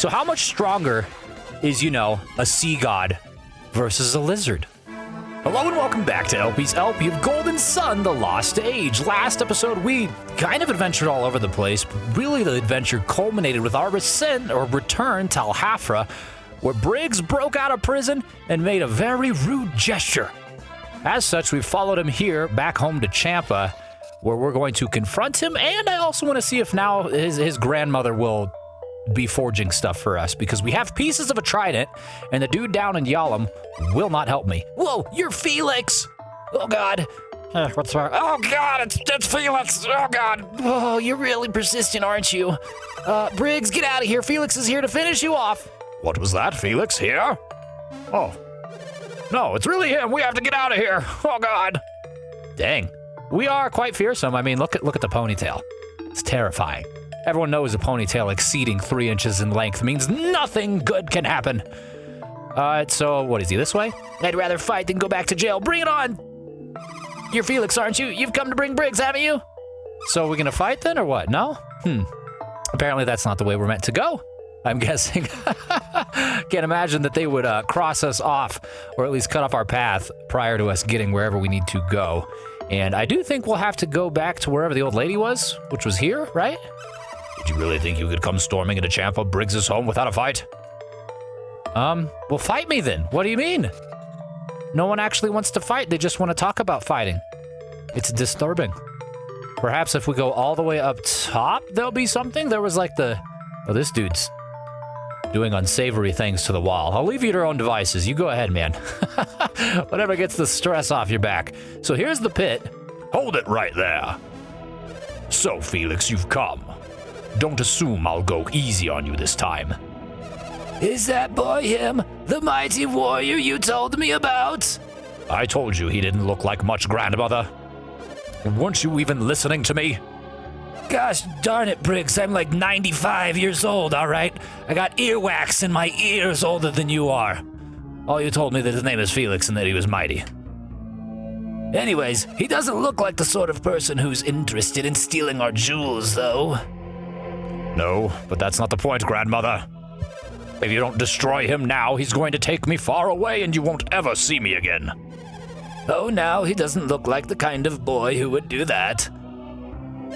So how much stronger is, a sea god versus a lizard? Hello and welcome back to LP's LP of Golden Sun, The Lost Age. Last episode, we kind of adventured all over the place, but really the adventure culminated with our return to Alhafra, where Briggs broke out of prison and made a very rude gesture. As such, we followed him here back home to Champa, where we're going to confront him, and I also want to see if now his grandmother will be forging stuff for us, because we have pieces of a trident, and the dude down in Yalom will not help me. Whoa, you're Felix! Oh, God. What's wrong? Oh, God, it's Felix! Oh, God. Oh, you're really persistent, aren't you? Briggs, get out of here. Felix is here to finish you off. What was that, Felix? Here? Oh. No, it's really him. We have to get out of here. Oh, God. Dang. We are quite fearsome. I mean, look at the ponytail. It's terrifying. Everyone knows a ponytail exceeding 3 inches in length means nothing good can happen. So what is he, this way? I'd rather fight than go back to jail. Bring it on! You're Felix, aren't you? You've come to bring Briggs, haven't you? So we're gonna fight then, or what? No? Apparently that's not the way we're meant to go, I'm guessing. Can't imagine that they would cross us off, or at least cut off our path prior to us getting wherever we need to go. And I do think we'll have to go back to wherever the old lady was, which was here, right? Did you really think you could come storming into Champa Briggs' home without a fight? Well, fight me then. What do you mean? No one actually wants to fight. They just want to talk about fighting. It's disturbing. Perhaps if we go all the way up top, there'll be something. There was like oh, this dude's doing unsavory things to the wall. I'll leave you to your own devices. You go ahead, man. Whatever gets the stress off your back. So here's the pit. Hold it right there. So, Felix, you've come. Don't assume I'll go easy on you this time. Is that boy him? The mighty warrior you told me about? I told you he didn't look like much, grandmother. Weren't you even listening to me? Gosh darn it, Briggs, I'm like 95 years old, all right? I got earwax in my ears older than you are. All you told me that his name is Felix and that he was mighty. Anyways, he doesn't look like the sort of person who's interested in stealing our jewels, though. No, but that's not the point, grandmother. If you don't destroy him now, he's going to take me far away and you won't ever see me again. Oh, now he doesn't look like the kind of boy who would do that.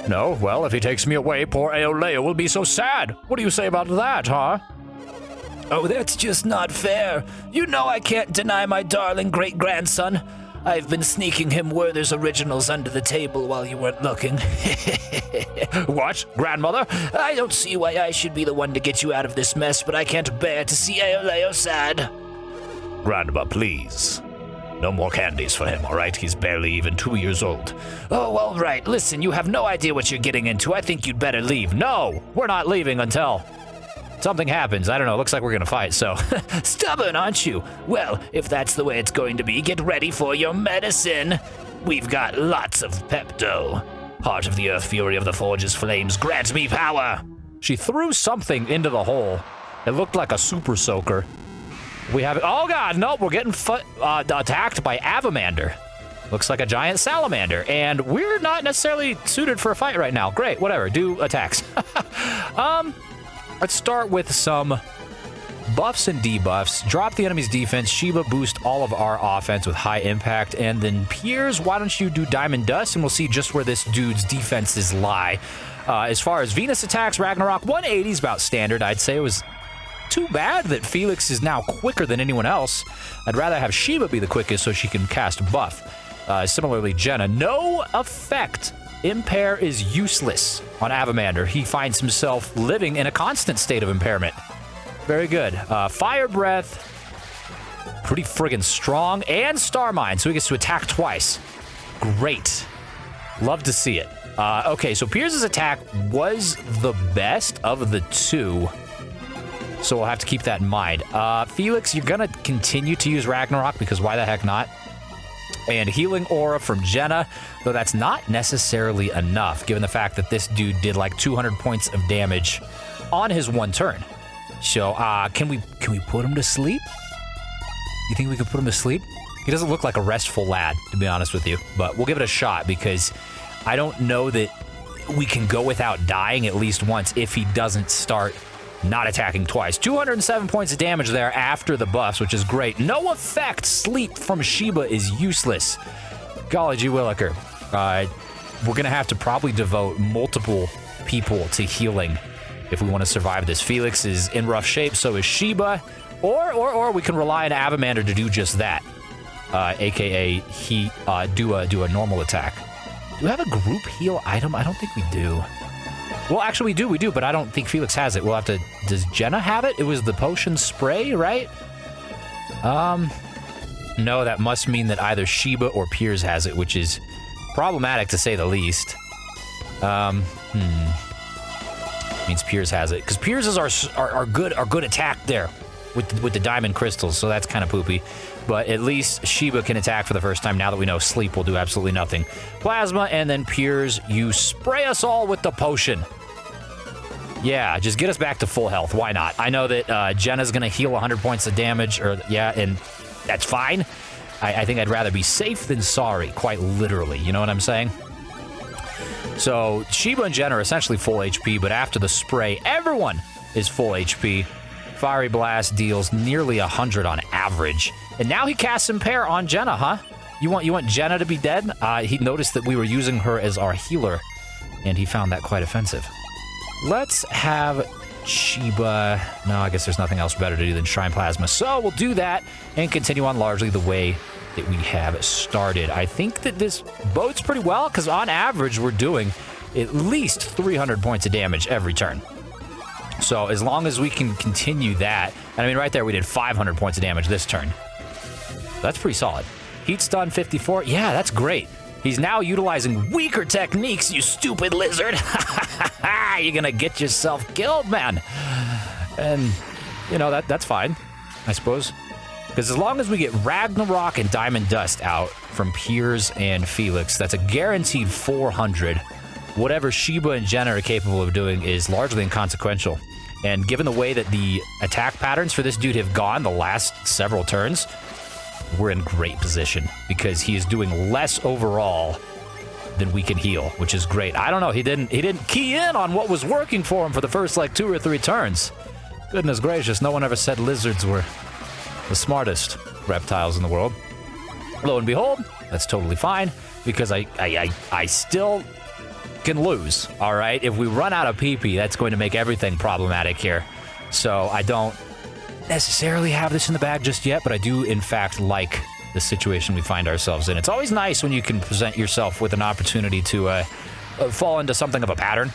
No, well, if he takes me away, poor Aolea will be so sad. What do you say about that, huh? Oh, that's just not fair. You know I can't deny my darling great-grandson. I've been sneaking him Werther's originals under the table while you weren't looking. What, grandmother? I don't see why I should be the one to get you out of this mess, but I can't bear to see Aoleo sad. Grandma, please. No more candies for him, all right? He's barely even 2 years old. Oh, all right. Listen, you have no idea what you're getting into. I think you'd better leave. No, we're not leaving until something happens. I don't know. Looks like we're going to fight, so. Stubborn, aren't you? Well, if that's the way it's going to be, get ready for your medicine. We've got lots of Pepto. Heart of the Earth, Fury of the Forge's flames, grant me power. She threw something into the hole. It looked like a super soaker. We have it. Oh, God, nope. We're getting attacked by Avamander. Looks like a giant salamander, and we're not necessarily suited for a fight right now. Great, whatever. Do attacks. Let's start with some buffs and debuffs. Drop the enemy's defense. Shiva boost all of our offense with high impact. And then Piers, why don't you do Diamond Dust, and we'll see just where this dude's defenses lie. As far as Venus attacks, Ragnarok, 180 is about standard. I'd say it was too bad that Felix is now quicker than anyone else. I'd rather have Shiva be the quickest so she can cast buff. Similarly, Jenna, no effect. Impair is useless on Avamander. He finds himself living in a constant state of impairment. Very good. Fire Breath, pretty friggin' strong, and Star Mine, so he gets to attack twice. Great. Love to see it. Okay, so Piers' attack was the best of the two, so we'll have to keep that in mind. Felix, you're gonna continue to use Ragnarok, because why the heck not? And Healing Aura from Jenna, though that's not necessarily enough, given the fact that this dude did like 200 points of damage on his one turn. So, can we put him to sleep? You think we could put him to sleep? He doesn't look like a restful lad, to be honest with you, but we'll give it a shot, because I don't know that we can go without dying at least once if he doesn't start not attacking twice. 207 points of damage there after the buffs, which is great. No effect. Sleep from Sheba is useless. Golly gee williker. We're going to have to probably devote multiple people to healing if we want to survive this. Felix is in rough shape, so is Sheba. Or we can rely on Avamander to do just that. AKA he do a normal attack. Do we have a group heal item? I don't think we do. Well, actually, we do, but I don't think Felix has it. We'll have to... Does Jenna have it? It was the potion spray, right? No, that must mean that either Sheba or Piers has it, which is problematic to say the least. Means Piers has it, because Piers is our good attack there with the diamond crystals, so that's kind of poopy. But at least Sheba can attack for the first time now that we know Sleep will do absolutely nothing. Plasma, and then Piers, you spray us all with the potion. Yeah, just get us back to full health. Why not? I know that Jenna's going to heal 100 points of damage, and that's fine. I think I'd rather be safe than sorry, quite literally. You know what I'm saying? So Sheba and Jenna are essentially full HP, but after the spray, everyone is full HP. Fiery Blast deals nearly 100 on average. And now he casts Impair on Jenna, huh? You want Jenna to be dead? He noticed that we were using her as our healer, and he found that quite offensive. Let's have Sheba... No, I guess there's nothing else better to do than Shrine Plasma. So we'll do that and continue on largely the way that we have started. I think that this bodes pretty well, because on average, we're doing at least 300 points of damage every turn. So as long as we can continue that, and I mean, right there, we did 500 points of damage this turn. That's pretty solid. Heat stun 54. Yeah, that's great. He's now utilizing weaker techniques, you stupid lizard. You're gonna get yourself killed, man. And, you know, that's fine, I suppose. Because as long as we get Ragnarok and Diamond Dust out from Piers and Felix, that's a guaranteed 400. Whatever Sheba and Jenna are capable of doing is largely inconsequential. And given the way that the attack patterns for this dude have gone the last several turns, we're in great position because he is doing less overall than we can heal, which is great. I don't know, he didn't key in on what was working for him for the first like 2 or 3 turns. Goodness gracious, no one ever said lizards were the smartest reptiles in the world. Lo and behold, that's totally fine because I still can lose, all right? If we run out of PP, that's going to make everything problematic here. So I don't necessarily have this in the bag just yet, but I do, in fact, like the situation we find ourselves in. It's always nice when you can present yourself with an opportunity to fall into something of a pattern,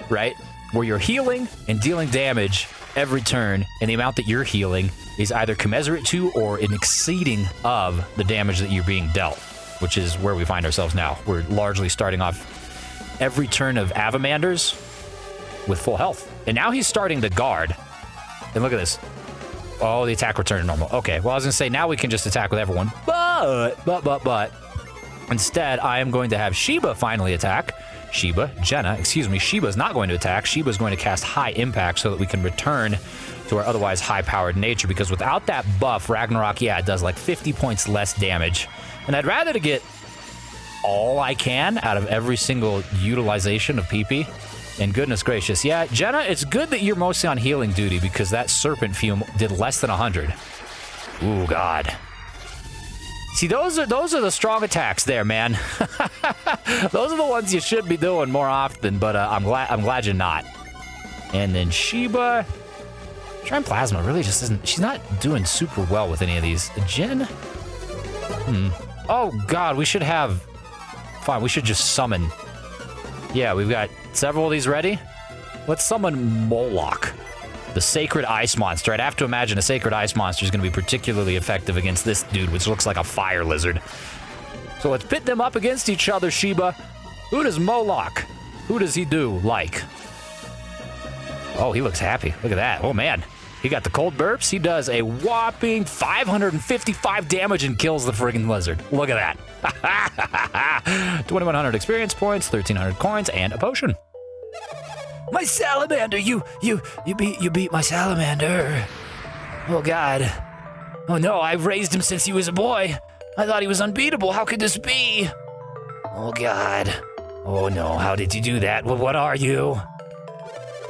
right? Where you're healing and dealing damage every turn, and the amount that you're healing is either commensurate to or an exceeding of the damage that you're being dealt, which is where we find ourselves now. We're largely starting off every turn of Avamander's with full health. And now he's starting to guard. And look at this. Oh, the attack return to normal. Okay, well, I was going to say, now we can just attack with everyone. But. Instead, I am going to have Sheba finally attack. Sheba's not going to attack. Sheba's going to cast High Impact so that we can return to our otherwise high-powered nature. Because without that buff, Ragnarok, yeah, it does like 50 points less damage. And I'd rather to get all I can out of every single utilization of PP. And goodness gracious, yeah, Jenna, it's good that you're mostly on healing duty because that Serpent Fume did less than 100. Ooh, God. See, those are the strong attacks there, man. Those are the ones you should be doing more often, but I'm glad you're not. And then Sheba, Shrine Plasma really just isn't. She's not doing super well with any of these. Jen. Oh God, we should have. Fine, we should just summon. Yeah, we've got several of these ready. Let's summon Moloch, the Sacred Ice Monster. I'd have to imagine a Sacred Ice Monster is going to be particularly effective against this dude, which looks like a fire lizard. So let's pit them up against each other, Sheba. Who does Moloch? Who does he do like? Oh, he looks happy. Look at that. Oh, man. He got the cold burps. He does a whopping 555 damage and kills the friggin' lizard. Look at that. 2,100 experience points, 1,300 coins, and a potion. My salamander, you beat my salamander. Oh God. Oh no, I've raised him since he was a boy. I thought he was unbeatable. How could this be? Oh God. Oh no, how did you do that? Well, what are you?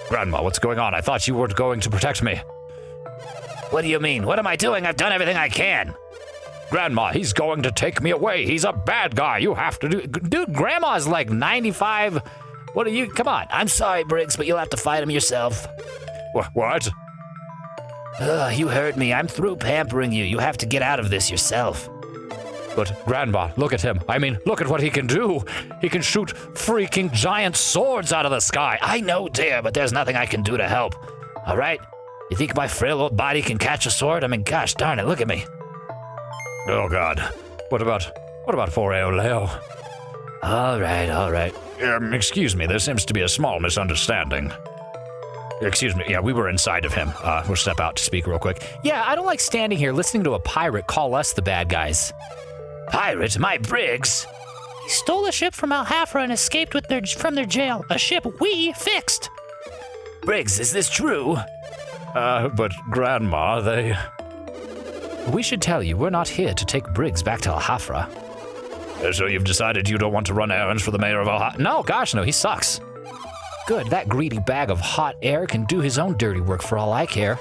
Grandma, what's going on? I thought you were going to protect me. What do you mean? What am I doing? I've done everything I can. Grandma, he's going to take me away. He's a bad guy. You have to do... Dude, Grandma's like 95. What are you... Come on. I'm sorry, Briggs, but you'll have to fight him yourself. What? You hurt me. I'm through pampering you. You have to get out of this yourself. But, Grandma, look at him. I mean, look at what he can do. He can shoot freaking giant swords out of the sky. I know, dear, but there's nothing I can do to help. All right? You think my frail old body can catch a sword? I mean, gosh darn it, look at me. Oh, God. What about poor Eoleo? All right. Excuse me, there seems to be a small misunderstanding. Excuse me, yeah, we were inside of him. We'll step out to speak real quick. Yeah, I don't like standing here listening to a pirate call us the bad guys. Pirate? My Briggs? He stole a ship from Al-Hafra and escaped from their jail. A ship we fixed. Briggs, is this true? But Grandma, We should tell you, we're not here to take Briggs back to Al-Hafra. So you've decided you don't want to run errands for the mayor of Al-Hafra? No, gosh, no, he sucks. Good, that greedy bag of hot air can do his own dirty work for all I care.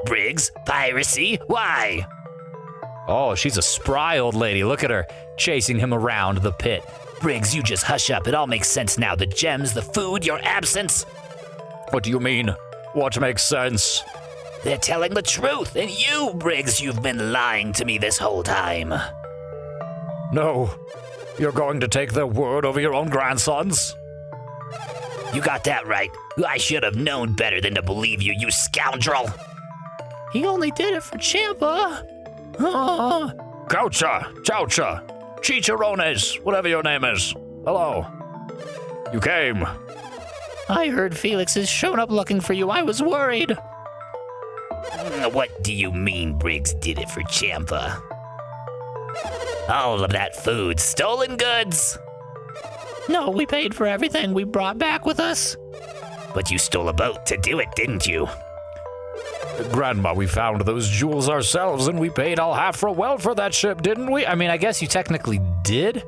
Briggs? Piracy? Why? Oh, she's a spry old lady. Look at her, chasing him around the pit. Briggs, you just hush up. It all makes sense now. The gems, the food, your absence. What do you mean? What makes sense? They're telling the truth. And you, Briggs, you've been lying to me this whole time. No. You're going to take their word over your own grandsons? You got that right. I should have known better than to believe you, you scoundrel. He only did it for Champa. Chowcha, Chicharrones, whatever your name is. Hello. You came. I heard Felix has shown up looking for you. I was worried. What do you mean Briggs did it for Champa? All of that food, stolen goods. No, we paid for everything we brought back with us. But you stole a boat to do it, didn't you? Grandma, we found those jewels ourselves, and we paid Al-Hafra well for that ship, didn't we? I mean, I guess you technically did,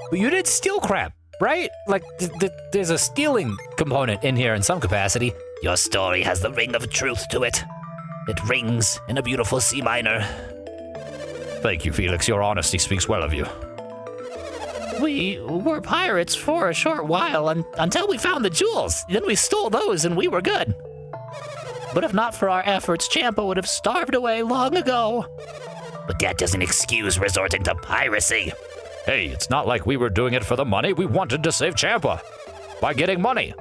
but you did steal crap, right? Like, there's a stealing component in here in some capacity. Your story has the ring of truth to it. It rings in a beautiful C minor. Thank you, Felix. Your honesty speaks well of you. We were pirates for a short while until we found the jewels. Then we stole those and we were good. But if not for our efforts, Champa would have starved away long ago. But that doesn't excuse resorting to piracy. Hey, it's not like we were doing it for the money. We wanted to save Champa by getting money.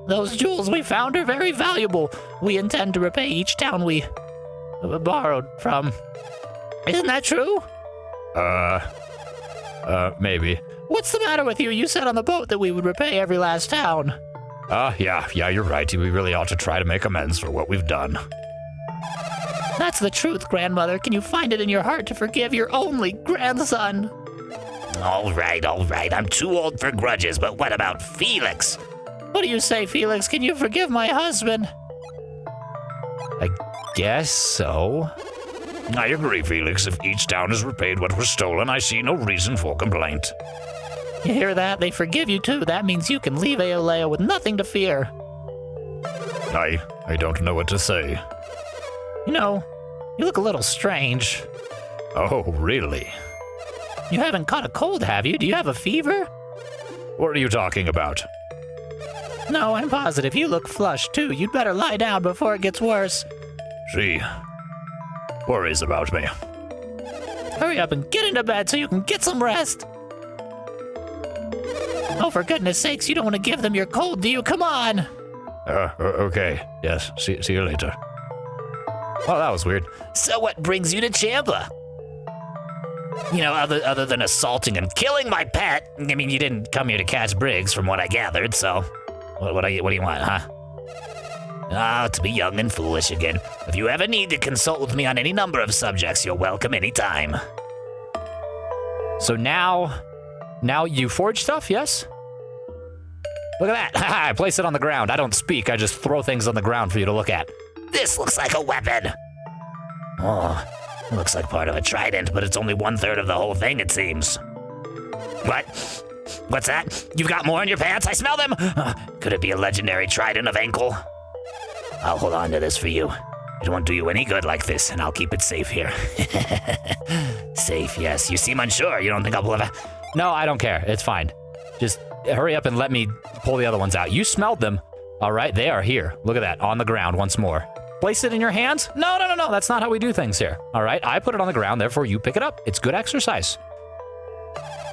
Those jewels we found are very valuable. We intend to repay each town we borrowed from. Isn't that true? Maybe. What's the matter with you? You said on the boat that we would repay every last town. Yeah, you're right. We really ought to try to make amends for what we've done. That's the truth, grandmother. Can you find it in your heart to forgive your only grandson? All right. I'm too old for grudges, but what about Felix? What do you say, Felix? Can you forgive my husband? I guess so. I agree, Felix. If each town has repaid what was stolen, I see no reason for complaint. You hear that? They forgive you too. That means you can leave Aolea with nothing to fear. I don't know what to say. You know, you look a little strange. Oh, really? You haven't caught a cold, have you? Do you have a fever? What are you talking about? No, I'm positive. You look flushed too. You'd better lie down before it gets worse. She worries about me. Hurry up and get into bed so you can get some rest. Oh, for goodness sakes, you don't want to give them your cold, do you? Come on! Okay. Yes, see you later. Oh, that was weird. So what brings you to Champa? You know, other than assaulting and killing my pet. I mean, you didn't come here to catch Briggs from what I gathered, so... What do you want, huh? To be young and foolish again. If you ever need to consult with me on any number of subjects, you're welcome anytime. So now you forge stuff, yes? Look at that. I place it on the ground. I don't speak. I just throw things on the ground for you to look at. This looks like a weapon. Oh, it looks like part of a trident, but it's only 1/3 of the whole thing, it seems. What? What's that? You've got more in your pants? I smell them! Could it be a legendary trident of ankle? I'll hold on to this for you. It won't do you any good like this, and I'll keep it safe here. Safe, yes. You seem unsure. You don't think I'll believe it? No, I don't care. It's fine. Just hurry up and let me pull the other ones out. You smelled them. All right, they are here. Look at that, on the ground once more. Place it in your hands? No. That's not how we do things here. All right, I put it on the ground, therefore you pick it up. It's good exercise.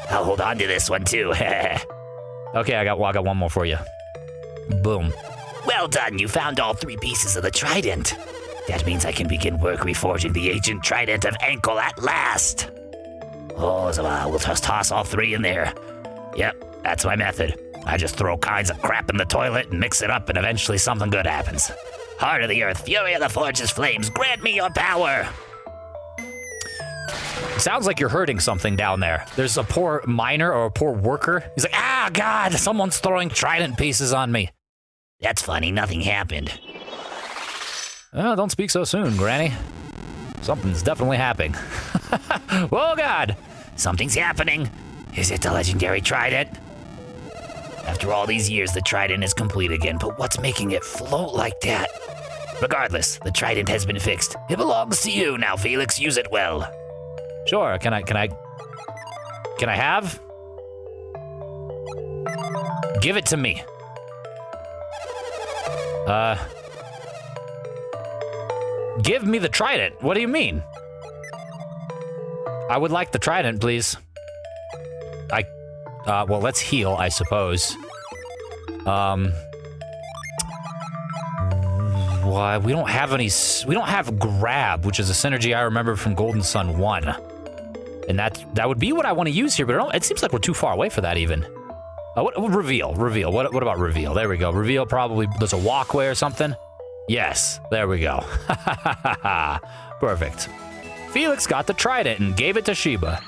I'll hold on to this one, too. Okay, I got one more for you. Boom. Well done. You found all 3 pieces of the trident. That means I can begin work reforging the ancient trident of ankle at last. Oh, so we'll just toss all 3 in there. Yep, that's my method. I just throw kinds of crap in the toilet and mix it up, and eventually something good happens. Heart of the earth, fury of the forge's flames, grant me your power. Sounds like you're hurting something down there. There's a poor miner or a poor worker. He's like, ah, God, someone's throwing trident pieces on me. That's funny, nothing happened. Oh, don't speak so soon, Granny. Something's definitely happening. Oh, God. Something's happening. Is it the legendary trident? After all these years, the trident is complete again, but what's making it float like that? Regardless, the trident has been fixed. It belongs to you now, Felix. Use it well. Sure, can I have? Give it to me. Give me the trident. What do you mean? I would like the trident, please. Well, let's heal, I suppose. Why, we don't have grab, which is a synergy I remember from Golden Sun 1. And that would be what I want to use here, but it seems like we're too far away for that even. Reveal. What about reveal? There we go. Reveal probably, there's a walkway or something. Yes, there we go. Perfect. Felix got the trident and gave it to Sheba.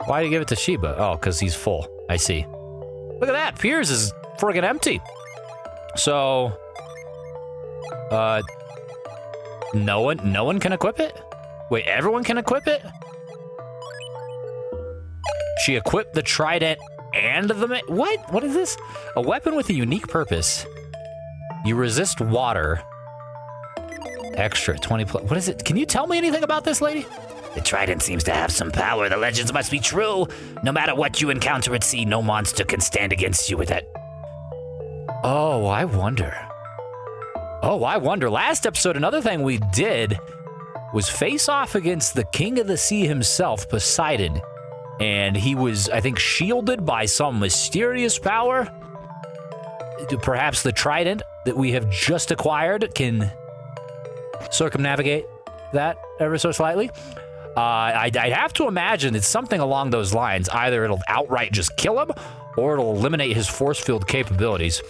Why did he give it to Sheba? Oh, because he's full. I see. Look at that. Piers is friggin' empty. So, no one can equip it? Wait, everyone can equip it? She equipped the trident and the... What? What is this? A weapon with a unique purpose. You resist water. Extra 20 plus. What is it? Can you tell me anything about this, lady? The trident seems to have some power. The legends must be true. No matter what you encounter at sea, no monster can stand against you with it. Oh, I wonder. Last episode, another thing we did was face off against the king of the sea himself, Poseidon. And he was, I think, shielded by some mysterious power. Perhaps the trident that we have just acquired can circumnavigate that ever so slightly. I'd have to imagine it's something along those lines. Either it'll outright just kill him, or it'll eliminate his force field capabilities.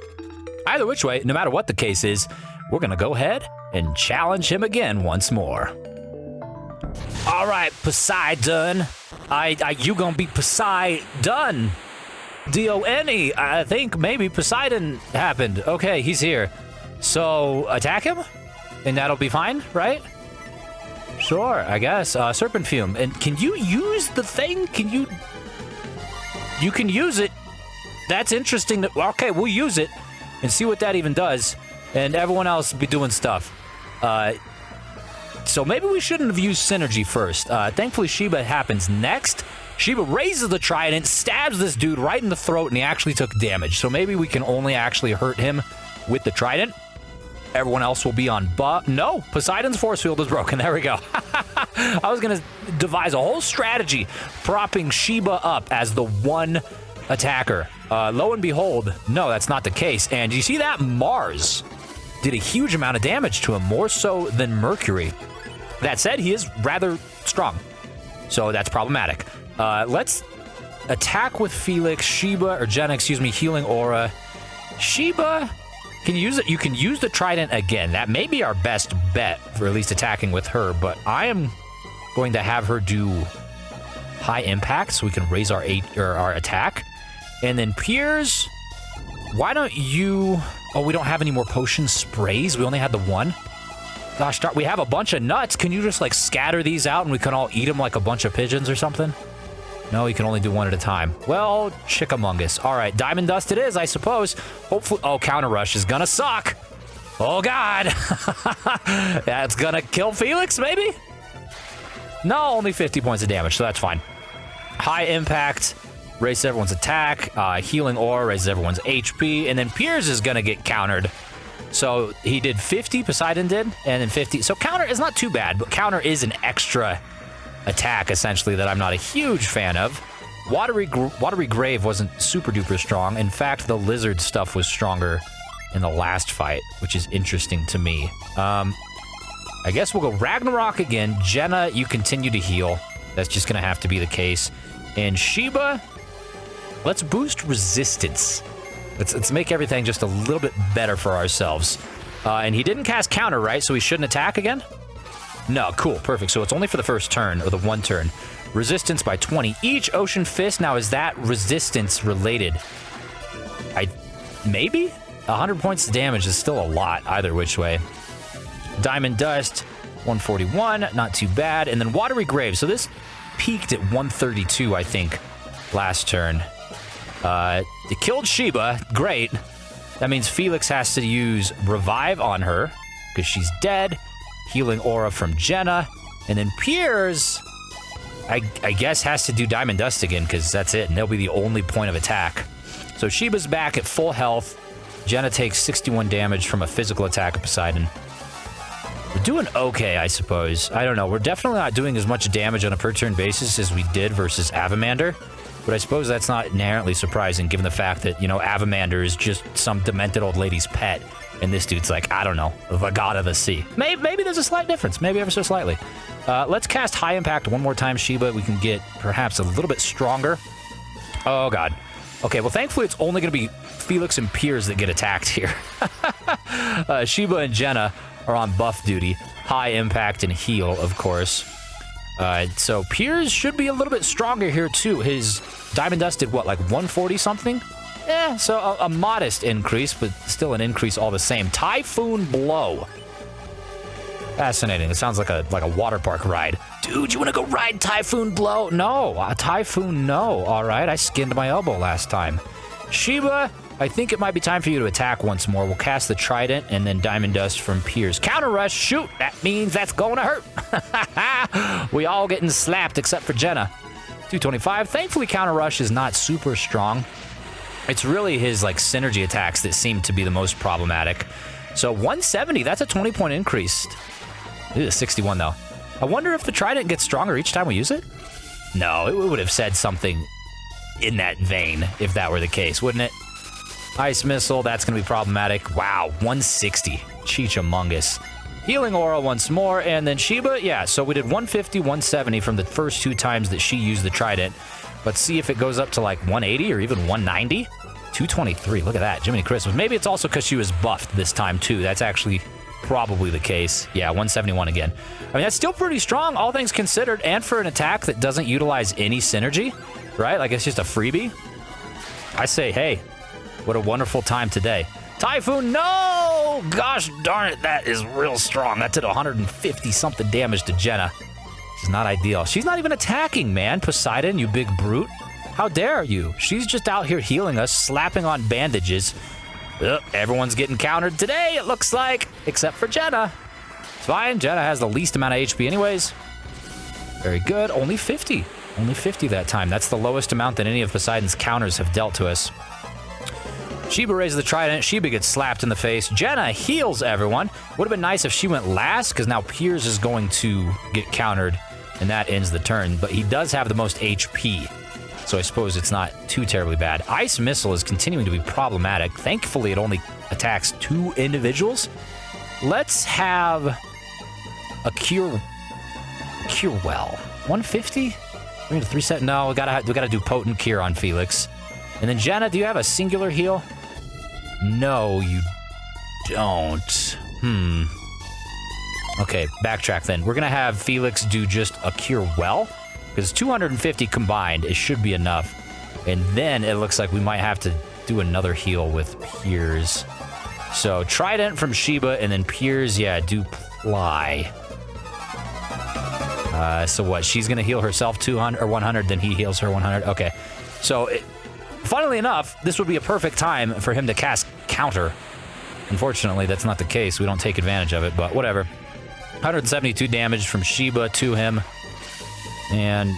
Either which way, no matter what the case is, we're gonna go ahead and challenge him again once more. All right, Poseidon. You gonna be Poseidon. D-O-N-E. I think maybe Poseidon happened. Okay, he's here. So, attack him? And that'll be fine, right? Sure, I guess. Serpent Fume. And can you use the thing? You can use it. That's interesting. Okay, we'll use it and see what that even does. And everyone else will be doing stuff. So maybe we shouldn't have used Synergy first. Thankfully, Sheba happens next. Sheba raises the trident, stabs this dude right in the throat, and he actually took damage. So maybe we can only actually hurt him with the trident. Everyone else will be on No, Poseidon's force field is broken. There we go. I was going to devise a whole strategy propping Sheba up as the one attacker. Lo and behold, no, that's not the case. And you see that? Mars did a huge amount of damage to him, more so than Mercury. That said, he is rather strong, so that's problematic. Let's attack with Felix, Sheba, or Jenna, excuse me, healing aura. Sheba, can you use it? You can use the trident again. That may be our best bet for at least attacking with her, but I am going to have her do high impact so we can raise our attack. And then Piers, why don't you... Oh, we don't have any more potion sprays. We only had the one. Gosh, we have a bunch of nuts. Can you just, like, scatter these out and we can all eat them like a bunch of pigeons or something? No, he can only do one at a time. Well, chickamungus. All right, Diamond Dust it is, I suppose. Hopefully, oh, Counter Rush is gonna suck. Oh, God. That's gonna kill Felix, maybe? No, only 50 points of damage, so that's fine. High Impact, raises everyone's attack. Healing Aura raises everyone's HP. And then Piers is gonna get countered. So he did 50, Poseidon did, and then 50. So counter is not too bad, but counter is an extra attack, essentially, that I'm not a huge fan of. Watery Grave wasn't super duper strong. In fact, the lizard stuff was stronger in the last fight, which is interesting to me. I guess we'll go Ragnarok again. Jenna, you continue to heal. That's just going to have to be the case. And Sheba, let's boost resistance. Let's make everything just a little bit better for ourselves. And he didn't cast counter, right? So he shouldn't attack again? No, cool, perfect. So it's only for the first turn, or the one turn. Resistance by 20 each. Ocean Fist, now is that resistance related? Maybe? 100 points of damage is still a lot, either which way. Diamond Dust, 141, not too bad. And then Watery Grave, so this peaked at 132, I think, last turn. It killed Sheba, great. That means Felix has to use Revive on her, because she's dead. Healing Aura from Jenna. And then Piers, I guess, has to do Diamond Dust again, because that's it, and that'll be the only point of attack. So Sheba's back at full health. Jenna takes 61 damage from a physical attack of Poseidon. We're doing okay, I suppose. I don't know. We're definitely not doing as much damage on a per-turn basis as we did versus Avamander. But I suppose that's not inherently surprising, given the fact that, you know, Avamander is just some demented old lady's pet. And this dude's like, I don't know, the god of the sea. Maybe there's a slight difference. Maybe ever so slightly. Let's cast High Impact one more time, Sheba. We can get perhaps a little bit stronger. Oh, God. Okay, well, thankfully, it's only going to be Felix and Piers that get attacked here. Sheba and Jenna are on buff duty. High Impact and Heal, of course. So Piers should be a little bit stronger here, too. His Diamond Dust did, what, like 140 something? Yeah, so a modest increase, but still an increase all the same. Typhoon Blow. Fascinating. It sounds like a water park ride. Dude, you want to go ride Typhoon Blow? No, Typhoon, no. All right, I skinned my elbow last time. Sheba, I think it might be time for you to attack once more. We'll cast the Trident and then Diamond Dust from Piers. Counter Rush, shoot. That means that's going to hurt. We all getting slapped except for Jenna. 225. Thankfully, Counter Rush is not super strong. It's really his like synergy attacks that seem to be the most problematic. So 170, that's a 20-point increase. It is 61 though. I wonder if the Trident gets stronger each time we use it? No, it would have said something in that vein if that were the case, wouldn't it? Ice Missile, that's going to be problematic. Wow, 160. Cheechamungus. Healing Aura once more, and then Sheba, yeah, so we did 150, 170 from the first two times that she used the Trident. Let's see if it goes up to like 180 or even 190. 223, look at that, Jiminy Christmas. Maybe it's also because she was buffed this time too. That's actually probably the case. Yeah, 171 again. I mean, that's still pretty strong, all things considered, and for an attack that doesn't utilize any synergy, right? Like it's just a freebie. I say, hey, what a wonderful time today. Typhoon, no! Gosh darn it, that is real strong. That did 150 something damage to Jenna. It's not ideal. She's not even attacking, man. Poseidon, you big brute. How dare you? She's just out here healing us, slapping on bandages. Everyone's getting countered today, it looks like, except for Jenna. It's fine. Jenna has the least amount of HP anyways. Very good. Only 50. Only 50 that time. That's the lowest amount that any of Poseidon's counters have dealt to us. Sheba raises the Trident. Sheba gets slapped in the face. Jenna heals everyone. Would have been nice if she went last, because now Piers is going to get countered, and that ends the turn. But he does have the most HP, so I suppose it's not too terribly bad. Ice Missile is continuing to be problematic. Thankfully, it only attacks 2 individuals. Let's have a Cure Well. 150? We're going to 3-set? No, we gotta do Potent Cure on Felix. And then Jenna, do you have a singular heal? No, you don't. Okay, backtrack then. We're going to have Felix do just a Cure Well, because 250 combined, it should be enough. And then it looks like we might have to do another heal with Piers. So Trident from Sheba, and then Piers, yeah, do Ply. So what? She's going to heal herself 200 or 100, then he heals her 100. Okay. So, funnily enough, this would be a perfect time for him to cast Counter. Unfortunately, that's not the case. We don't take advantage of it, but whatever. 172 damage from Sheba to him. And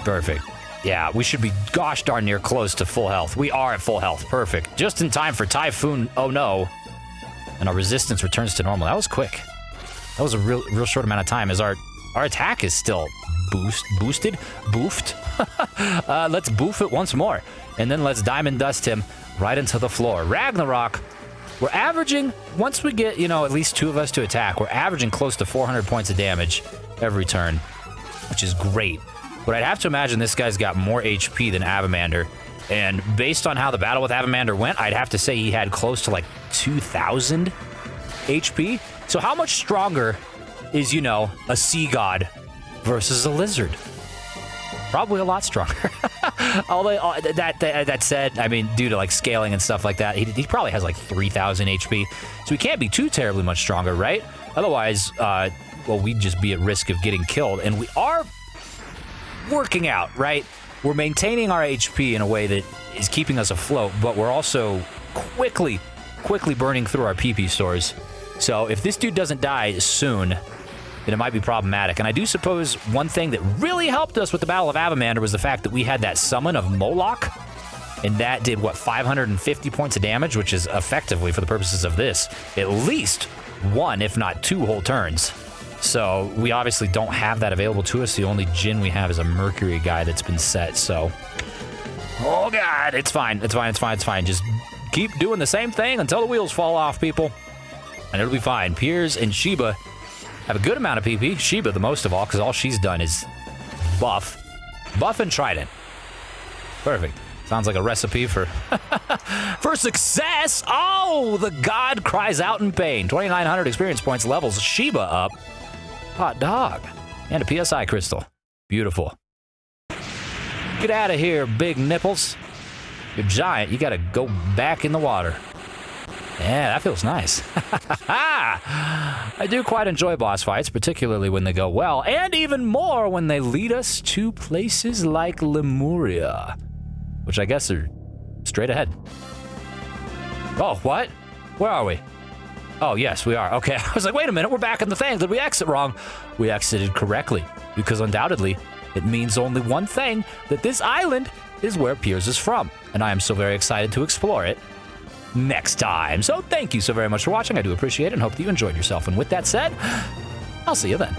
perfect. Yeah, we should be gosh darn near close to full health. We are at full health. Perfect. Just in time for Typhoon. Oh no. And our resistance returns to normal. That was quick. That was a real short amount of time as our attack is still boosted. Let's boof it once more. And then let's Diamond Dust him right into the floor. Ragnarok. We're averaging, once we get, at least 2 of us to attack, we're averaging close to 400 points of damage every turn, which is great. But I'd have to imagine this guy's got more HP than Avamander. And based on how the battle with Avamander went, I'd have to say he had close to like 2,000 HP. So how much stronger is, a sea god versus a lizard? Probably a lot stronger. Although that said, I mean, due to like scaling and stuff like that, he probably has like 3,000 HP. So he can't be too terribly much stronger, right? Otherwise, we'd just be at risk of getting killed. And we are working out, right? We're maintaining our HP in a way that is keeping us afloat, but we're also quickly burning through our PP stores. So if this dude doesn't die soon, then it might be problematic. And I do suppose one thing that really helped us with the Battle of Avamander was the fact that we had that summon of Moloch, and that did, 550 points of damage, which is effectively, for the purposes of this, at least 1, if not 2 whole turns. So we obviously don't have that available to us. The only Djinn we have is a Mercury guy that's been set, so... Oh, God, it's fine. Just keep doing the same thing until the wheels fall off, people. And it'll be fine. Piers and Sheba have a good amount of PP. Sheba the most of all, because all she's done is buff and Trident. Perfect. Sounds like a recipe for for success. Oh, the god cries out in pain. 2,900 experience points levels Sheba up. Hot dog. And a PSI crystal. Beautiful. Get out of here, big nipples. You're giant. You got to go back in the water. Yeah, that feels nice. I do quite enjoy boss fights, particularly when they go well, and even more when they lead us to places like Lemuria, which I guess are straight ahead. Oh, what? Where are we? Oh, yes, we are. Okay, I was like, wait a minute, we're back in the thing. Did we exit wrong? We exited correctly, because undoubtedly, it means only one thing, that this island is where Piers is from, and I am so very excited to explore it next time. So thank you so very much for watching. I do appreciate it and hope that you enjoyed yourself. And with that said, I'll see you then.